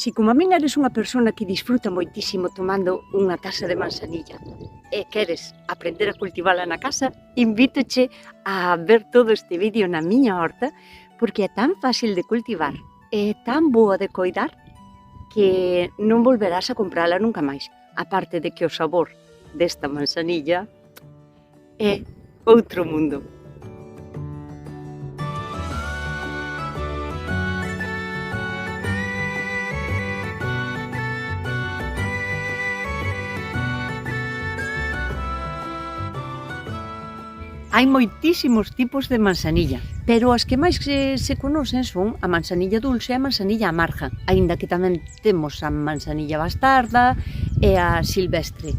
Si como a min eres unha persona que disfruta moitísimo tomando unha taza de manzanilla e queres aprender a cultivala na casa, invítoche a ver todo este vídeo na miña horta, porque é tan fácil de cultivar e tan boa de coidar que non volverás a comprala nunca máis. Aparte de que o sabor desta manzanilla é outro mundo. Hai moitísimos tipos de manzanilla, pero as que máis se conocen son a manzanilla dulce e a manzanilla amarga, aínda que tamén temos a manzanilla bastarda e a silvestre.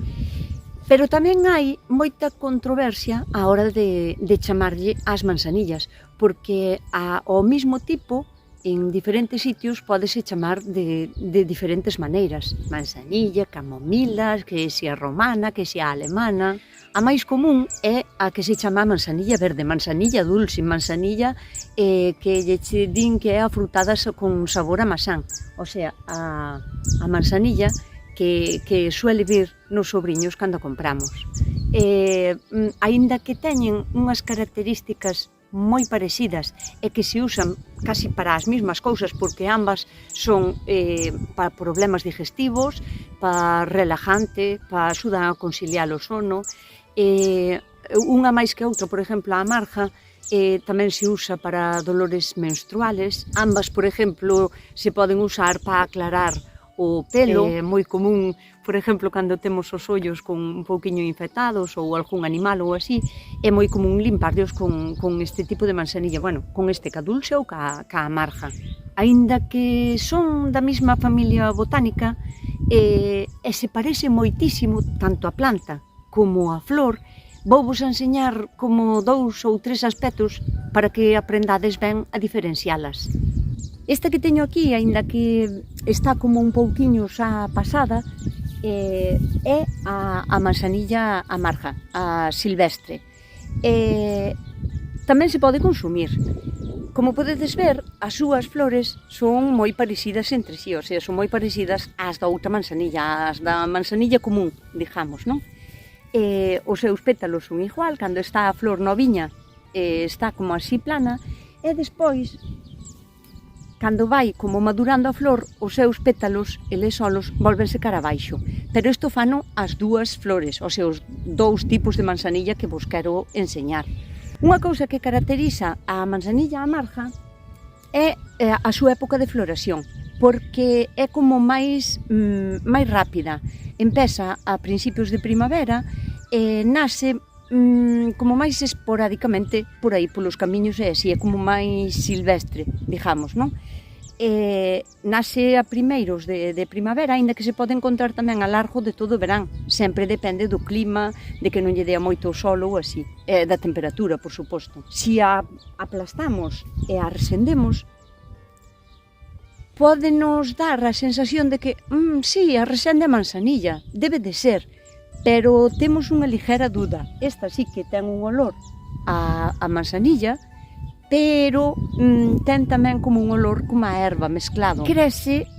Pero tamén hai moita controversia á hora de chamarlle ás manzanillas, porque ao mesmo tipo, en diferentes sitios, podese chamar de diferentes maneiras. Manzanilla, camomila, que se a romana, que se a alemana. A máis común é a que se chama manzanilla verde, manzanilla dulce, manzanilla que lle din que é afrutada con sabor a masán. O sea, a manzanilla que suele vir nos sobriños cando compramos. Aínda que teñen unhas características moi parecidas e que se usan casi para as mesmas cousas, porque ambas son para problemas digestivos, para relajante, para axudar a conciliar o sono. Unha máis que outra, por exemplo, a amarga, tamén se usa para dolores menstruales. Ambas, por exemplo, se poden usar para aclarar o pelo. É moi común, por exemplo, cando temos os ollos con un pouquiño infectados ou algún animal ou así, é moi común limparlos con este tipo de manzanilla, bueno, con este ca dulce ou ca amarga. Aínda que son da mesma familia botánica e se parece moitísimo tanto a planta como a flor, vouvos a enseñar como 2 ou 3 aspectos para que aprendades ben a diferencialas. Esta que teño aquí, aínda que está como un pouquiño xa pasada, é a manzanilla amarga, a silvestre. Tamén se pode consumir. Como podedes ver, as súas flores son moi parecidas entre sí, ou sea, son moi parecidas ás da outra manzanilla, ás da manzanilla común, digamos, non? Os seus pétalos son igual, cando está a flor noviña está como así plana, e despois, cando vai como madurando a flor, os seus pétalos, eles solos, volvense cara abaixo. Pero isto fano as dúas flores, os seus 2 tipos de manzanilla que vos quero enseñar. Unha cousa que caracteriza a manzanilla amarga é a súa época de floración, porque é como máis rápida. Empeza a principios de primavera e nace como máis esporádicamente por aí polos camiños e así, é como máis silvestre, digamos, non? Nace a primeiros de primavera, aínda que se pode encontrar tamén a largo de todo o verán. Sempre depende do clima, de que non lle dea moito o sol ou así, da temperatura, por suposto. Si a aplastamos e a rescendemos, pódenos dar a sensación de que, sí, a resende a manzanilla, debe de ser, pero temos unha ligera duda. Esta sí que ten un olor a manzanilla, pero ten tamén como un olor como a erva mezclado. Crece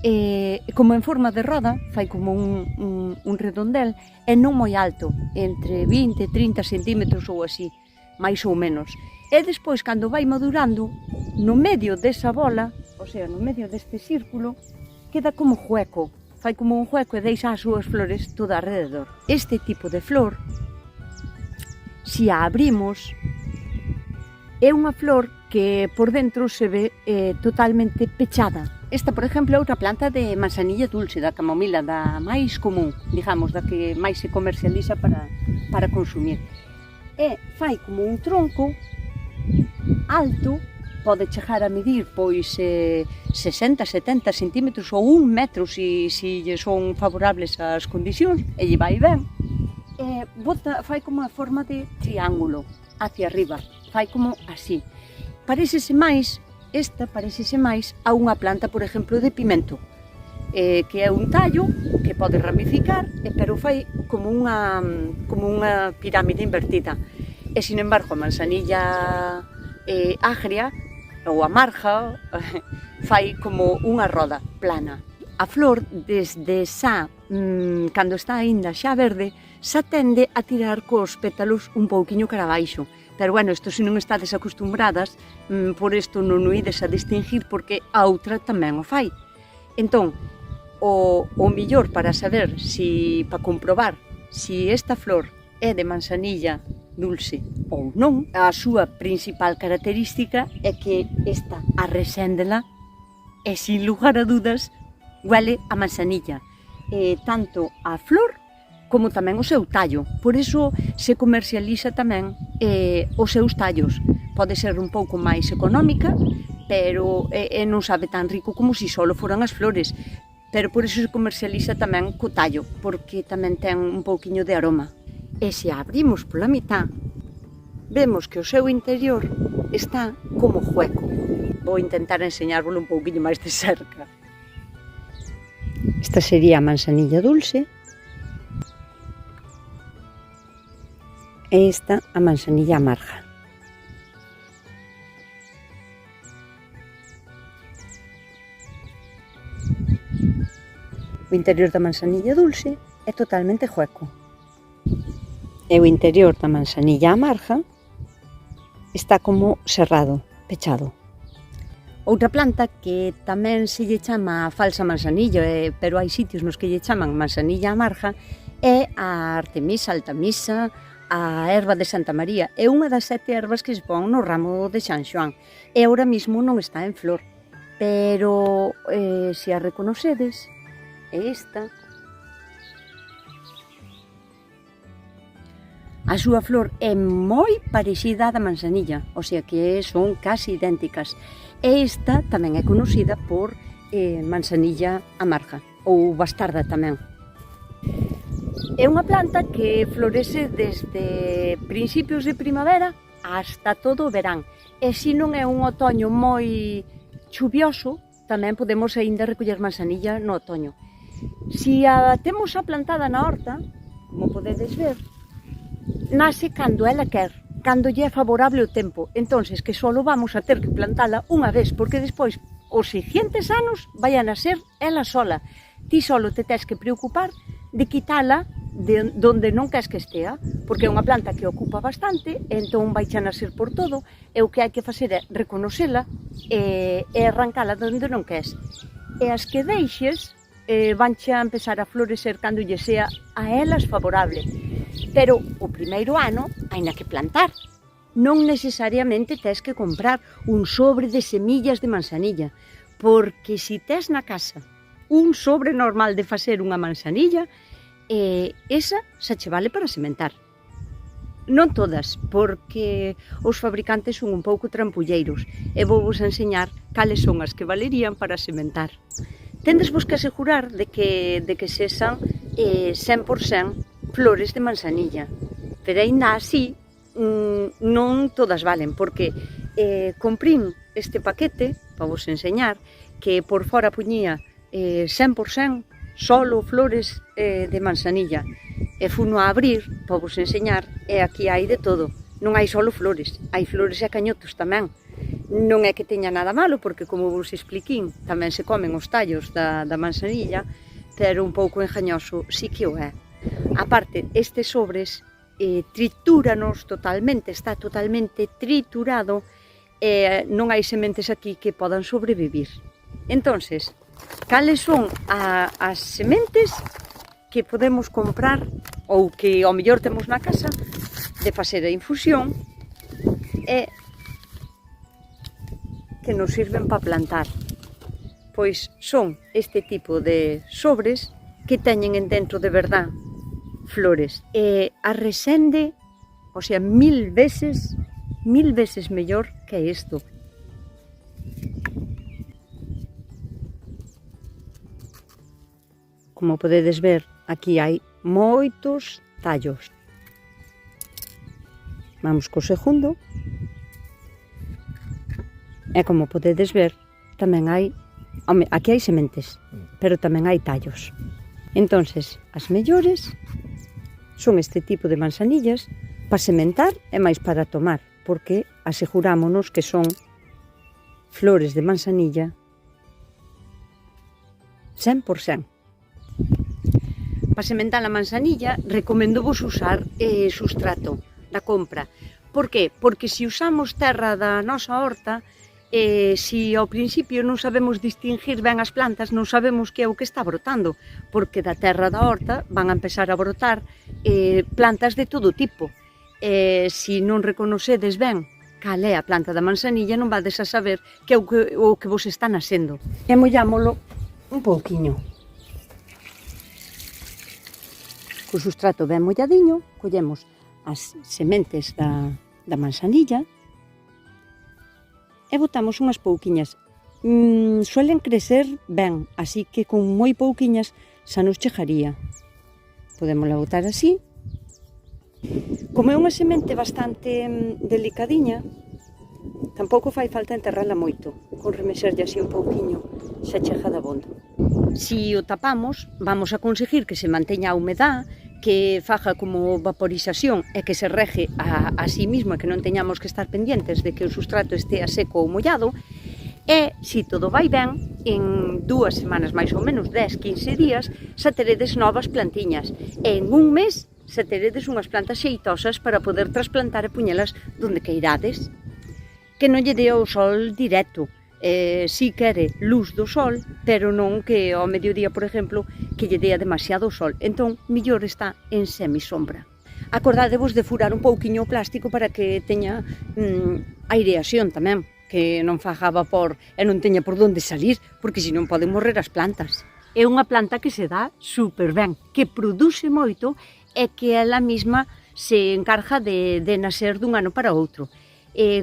como en forma de roda, fai como un redondel, e non moi alto, entre 20 e 30 centímetros ou así, máis ou menos. E despois, cando vai madurando, no medio desa bola, o sea, no medio deste círculo, queda como hueco, fai como un hueco e deixa as súas flores todo alrededor. Este tipo de flor, se a abrimos, é unha flor que por dentro se ve totalmente pechada. Esta, por exemplo, é outra planta de manzanilla dulce, da camomila, da máis común, digamos, da que máis se comercializa para consumir. E fai como un tronco alto, pode chegar a medir pois 60-70 centímetros ou 1 metro se lle son favorables as condicións, e lle vai ben. Fai como a forma de triángulo hacia arriba, fai como así. Esta parecese máis a unha planta, por exemplo, de pimento, que é un tallo que pode ramificar, pero fai como unha pirámide invertida. E, sin embargo, a manzanilla agria ou amarga fai como unha roda plana. a flor, desde xa, cando está aínda xa verde, xa tende a tirar cos pétalos un pouquiño cara abaixo. Pero, bueno, isto se non estades acostumbradas, por isto non o ides a distinguir, porque a outra tamén o fai. Entón, o millor para saber, para comprobar se esta flor é de manzanilla dulce ou non, a súa principal característica é que esta, a reséndela, e sin lugar a dudas, huele a manzanilla. Tanto a flor como tamén o seu tallo. Por iso se comercializa tamén os seus tallos. Pode ser un pouco máis económica, pero non sabe tan rico como se solo foran as flores. Pero por iso se comercializa tamén co tallo, porque tamén ten un pouquiño de aroma. E se a abrimos pola mitad, vemos que o seu interior está como hueco. Vou intentar enseñárvolo un pouquiño máis de cerca. Esta sería a manzanilla dulce. E esta a manzanilla amarga. O interior da manzanilla dulce é totalmente hueco. E o interior da manzanilla amarga está como cerrado, pechado. Outra planta que tamén se lle chama falsa manzanilla, pero hai sitios nos que lle chaman manzanilla amarga, é a Artemisa altamisa, a erva de Santa María. É unha das 7 ervas que se pon no ramo de San Xoán. E agora mesmo non está en flor, pero se a reconocedes, é esta. A súa flor é moi parecida á da manzanilla, o sea que son casi idénticas. E esta tamén é conocida por manzanilla amarga, ou bastarda tamén. É unha planta que florece desde principios de primavera hasta todo o verán. E se non é un otoño moi chuvioso, tamén podemos aínda recoller manzanilla no otoño. Se a temos plantada na horta, como podedes ver, nace cando ela quer, cando lle é favorable o tempo. Entonces, que só vamos a ter que plantala unha vez, porque despois, os seguintes anos, vai a nacer ela sola. Ti solo te tes que preocupar de quitala de onde non queres que estea, porque é unha planta que ocupa bastante, entón vai xa nacer por todo, e o que hai que facer é reconocela e arrancala de onde non queres. E as que deixes van xa empezar a florecer cando lle sea a elas favorable. Pero o primeiro ano haina que plantar. Non necesariamente tes que comprar un sobre de semillas de manzanilla, porque se tes na casa un sobre normal de facer unha manzanilla, esa xa che vale para sementar. Non todas, porque os fabricantes son un pouco trampulleiros, e vou vos enseñar cales son as que valerían para sementar. Tendes vos que asegurar de que sexan 100% flores de manzanilla, pero aínda así non todas valen, porque comprín este paquete para vos enseñar, que por fora puñía 100% solo flores de manzanilla, e funo a abrir para vos enseñar, e aquí hai de todo. Non hai solo flores, hai flores e cañotos tamén. Non é que teña nada malo, porque como vos expliquín, tamén se comen os tallos da manzanilla, pero un pouco engañoso sí que o é. A parte, estes sobres tritúranos totalmente, está totalmente triturado, e non hai sementes aquí que podan sobrevivir. Entonces, cales son as sementes que podemos comprar, ou que ao mellor temos na casa, de facer a infusión, e que nos sirven para plantar? Pois son este tipo de sobres que teñen en dentro de verdad flores. E a resende, o sea, 1000 veces mellor que isto. Como podedes ver, aquí hai moitos tallos. Vamos co segundo. E como podedes ver, tamén hai, aquí hai sementes, pero tamén hai tallos. Entonces, as mellores son este tipo de manzanillas para sementar e máis para tomar, porque asegurámonos que son flores de manzanilla 100%. Para sementar a manzanilla, recomendo vos usar sustrato da compra. Por que? Porque se usamos terra da nosa horta, se ao principio non sabemos distinguir ben as plantas, non sabemos que é o que está brotando, porque da terra da horta van a empezar a brotar plantas de todo tipo. Se non reconocedes ben cal é a planta da manzanilla, non vades a saber que é o que vos está nascendo. E mollámolo un pouquiño. Co sustrato ben molladiño, collemos as sementes da manzanilla e botamos unhas pouquiñas. Suelen crecer ben, así que con moi pouquiñas xa nos chegaría. Podémosla botar así. Como é unha semente bastante delicadiña, tampouco fai falta enterrala moito. Con remexerlle así un pouquiño xa chega dabondo. Si o tapamos, vamos a conseguir que se manteña a humedad, que faga como vaporización e que se rege a sí mismo e que non teñamos que estar pendientes de que o sustrato estea seco ou mollado. E, se todo vai ben, en 2 semanas, máis ou menos 10-15 días, xa teredes novas plantiñas. E en un mes, xa teredes unhas plantas xeitosas para poder trasplantar e puñelas donde queirades. Que non lle dé o sol directo. Si quere luz do sol, pero non que ao mediodía, por exemplo, que lle dea demasiado sol. Entón, millor está en semisombra. Acordadevos de furar un pouquiño o plástico para que teña aireación tamén, que non faga vapor e non teña por onde salir, porque senón poden morrer as plantas. É unha planta que se dá super ben, que produce moito e que ela mesma se encarga de nacer dun ano para outro.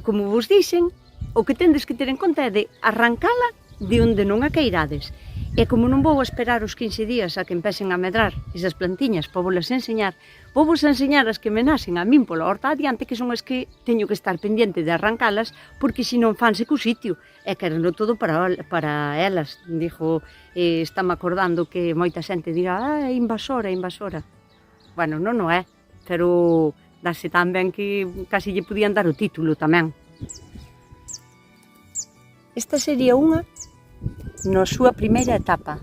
Como vos dixen, o que tendes que ter en conta é de arrancala de onde non a queirades. E como non vou esperar os 15 días a que empecen a medrar esas plantiñas para vos enseñar, vou vos enseñar as que me nacen a min pola horta adiante, que son as que teño que estar pendiente de arrancalas, porque senón fanse co sitio, e querendo todo para elas. Dixo, estáme acordando que moita xente dirá, é invasora, é invasora. Bueno, non o é, pero dase tan ben que casi lle podían dar o título tamén. Esta sería unha na súa primeira etapa.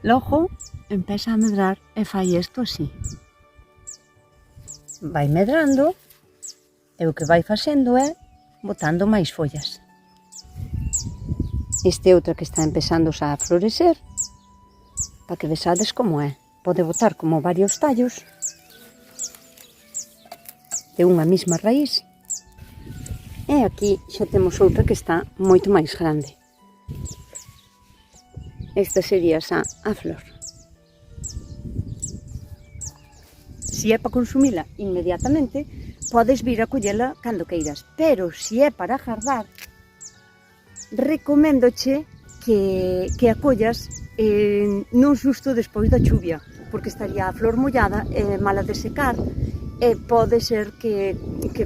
Logo, empeza a medrar e fai isto así. Vai medrando e o que vai facendo é botando máis follas. Este é outra que está empezando xa a florecer, para que vexades como é. Pode botar como varios tallos de unha mesma raíz. E aquí xa temos outra que está moito máis grande. Esta sería xa a flor. Se é para consumila inmediatamente, podes vir a collela cando queiras. Pero se é para gardar, recoméndoche que a collas non xusto despois da chuvia, porque estaría a flor mollada e mala de secar, e pode ser que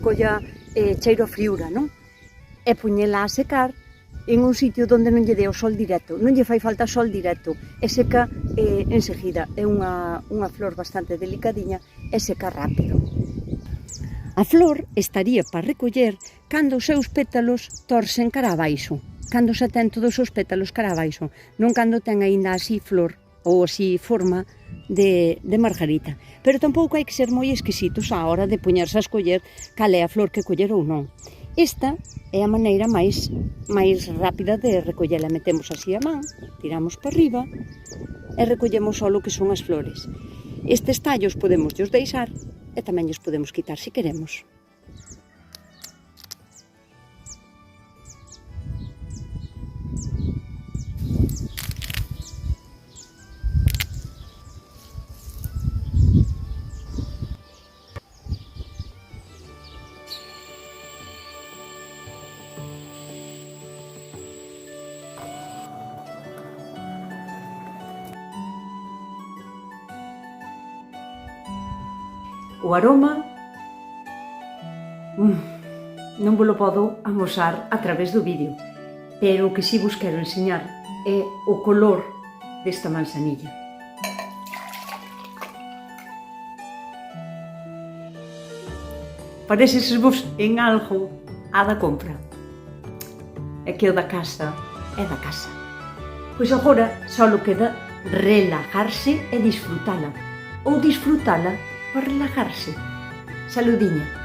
colla cheiro a friura, non? E puñela a secar en un sitio onde non lle dé o sol directo, non lle fai falta sol directo, e seca enseguida. É unha flor bastante delicadiña e seca rápido. A flor estaría para recoller cando os seus pétalos torcen cara abaixo, cando xa ten todos os pétalos cara abaixo, non cando ten aínda así flor ou así forma de margarita. Pero tampouco hai que ser moi exquisitos á hora de poñerse a escoller cal é a flor que coller ou non. Esta é a maneira máis rápida de recollela. Metemos así a man, tiramos para arriba e recollemos só o que son as flores. Estes tallos podemos os deixar e tamén os podemos quitar se queremos. O aroma non vos lo podo amosar a través do vídeo, pero o que si vos quero enseñar é o color desta manzanilla. Parecesvos en algo a da compra. É que o da casa e da casa. Pois agora só queda relajarse e disfrutala, ou disfrutala para relajarse. Saludiña.